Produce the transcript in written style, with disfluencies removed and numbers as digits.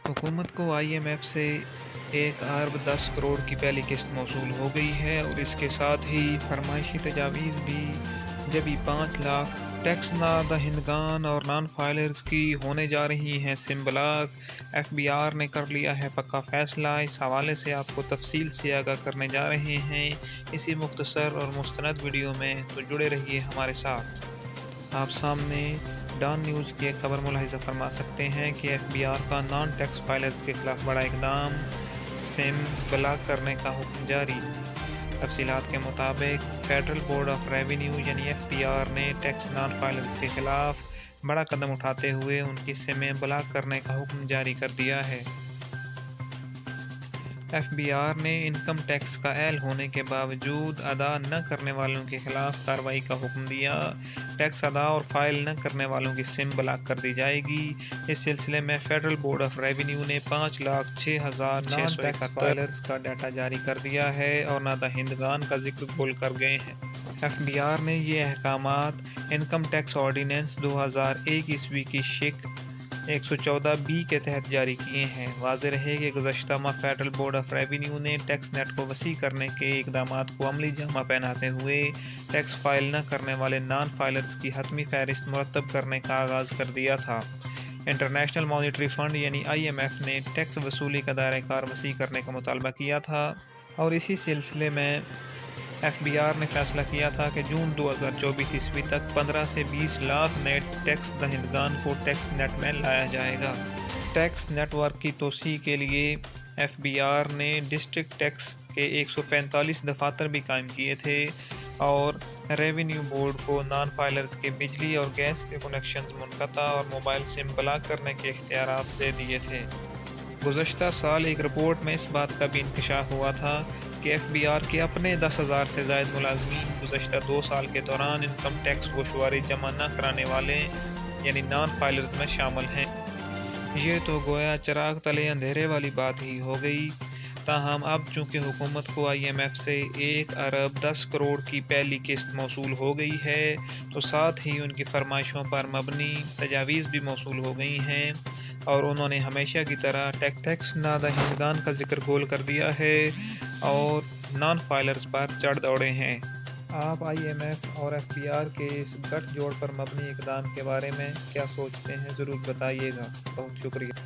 हुकूमत को IMF से 1 अरब 10 करोड़ की पहली किस्त मौसूल हो गई है और इसके साथ ही फरमाइशी तजावीज़ भी जबी 5 लाख टैक्स नादहिंदगान और नॉन फाइलर्स की होने जा रही हैं सिंबलाक। FBR ने कर लिया है पक्का फैसला। इस हवाले से आपको तफसील से आगाह करने जा रहे हैं इसी मुख्तसर और मुस्तनद वीडियो में, तो जुड़े रहिए हमारे साथ। आप सामने डॉन न्यूज़ की एक खबर मुलाहिजा फरमा सकते हैं कि FBR का नॉन टैक्स फाइलर्स के खिलाफ बड़ा इकदाम, सिम ब्लॉक करने का हुक्म जारी। तफसीलात के मुताबिक फेडरल बोर्ड ऑफ रेवेन्यू यानी FBR ने टैक्स नॉन फाइलर्स के खिलाफ बड़ा कदम उठाते हुए उनकी सिमें ब्लॉक करने का हुक्म जारी कर दिया है। FBR ने इनकम टैक्स का एल होने के बावजूद अदा न करने वालों के खिलाफ कार्रवाई का हुक्म दिया। टैक्स अदा और फाइल न करने वालों की सिम ब्लॉक कर दी जाएगी। इस सिलसिले में फेडरल बोर्ड ऑफ रेवेन्यू ने 5,06,671 फाइलर्स का डाटा जारी कर दिया है और नादहिंदगान का जिक्र खोल कर गए हैं। FBR ने ये अहकामात इनकम टैक्स ऑर्डिनेंस 2001 ईस्वी की शिक 114B के तहत जारी किए हैं। वाज़ेह रहे कि गुज़श्ता माह फेडरल बोर्ड ऑफ रेवेन्यू ने टैक्स नेट को वसी करने के इक़दामात को अमली जामा पहनाते हुए टैक्स फाइल न करने वाले नॉन फाइलर्स की हतमी फहरिस्त मुरतब करने का आगाज़ कर दिया था। इंटरनेशनल मॉनिटरी फ़ंड यानी IMF ने टैक्स वसूली का दायरा कार वसी करने का मुतालबा किया था और इसी सिलसिले में FBR ने फैसला किया था कि जून 2024 ईस्वी तक 15 से 20 लाख नए टैक्स दहिंदगान को टैक्स नेट में लाया जाएगा। टैक्स नेटवर्क की तोसी के लिए FBR ने डिस्ट्रिक्ट टैक्स के 145 दफातर भी कायम किए थे और रेवेन्यू बोर्ड को नॉन फाइलर्स के बिजली और गैस के कनेक्शंस मुनक़ता और मोबाइल सिम ब्लॉक करने के इख्तियारात दे दिए थे। गुज़श्ता साल एक रिपोर्ट में इस बात का भी इंकशाफ हुआ था कि FBR के अपने 10,000 से ज़ायद मुलाज़मीन गुज़श्ता 2 साल के दौरान इनकम टैक्स गोशवारी जमा न कराने वाले यानी नॉन फाइलर्स में शामिल हैं। ये तो गोया चिराग तले अंधेरे वाली बात ही हो गई। ताहम अब चूँकि हुकूमत को IMF से 1 अरब 10 करोड़ की पहली किस्त मौसूल हो गई है, तो साथ ही उनकी फरमाइशों पर मबनी तजावीज़ भी मौसूल हो गई हैं और उन्होंने हमेशा की तरह टैक्स नादहिंदगान का जिक्र गोल कर दिया है और नॉन फाइलर्स पर चढ़ दौड़े हैं। आप IMF और FBR के इस गठजोड़ पर मबनी इक़दाम के बारे में क्या सोचते हैं, ज़रूर बताइएगा। बहुत शुक्रिया।